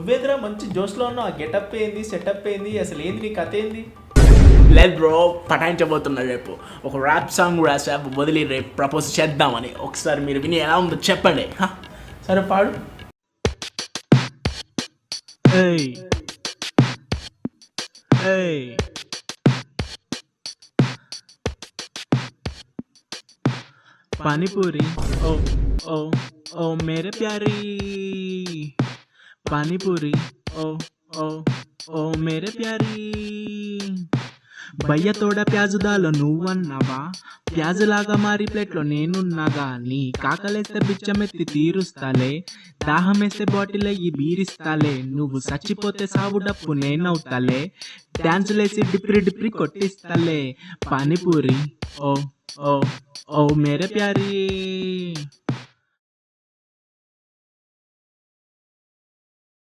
నువ్వేదిరా మంచి జోష్లో ఉన్నావు. ఆ గెటప్ ఏంది, సెటప్ ఏంది, అసలు ఏంది నీ కథ ఏంది? లేదు బ్రో, పటాయించబోతున్నా రేపు. ఒక ర్యాప్ సాంగ్ రాసా, వదిలి రేపు ప్రపోజ్ చేద్దామని. ఒకసారి మీరు విని ఎలా ఉందో చెప్పండి. సరే పాడు. ఏయ్ ఏయ్ पानीपुरी ओ ओ ओ मेरे प्यारी पानीपुरी ओ ओ ओ मेरे प्यारी భయ్య తోడ ప్యాజు దాలో నువ్వన్నావా, ప్యాజులాగా మారి ప్లేట్లో నేనున్నాగా. నీ కాకలేస్తే బిచ్చమెత్తి తీరుస్తాలే, దాహమేస్తే బాటిల్ అయ్యి బీరిస్తాలే. నువ్వు చచ్చిపోతే సావు డప్పు నేనవుతాలే, డాన్సులేసి డిప్రి డిప్రి కొట్టిస్తాలే. పానీపూరి ఓ ఓ ఓ మేరే ప్యారీ.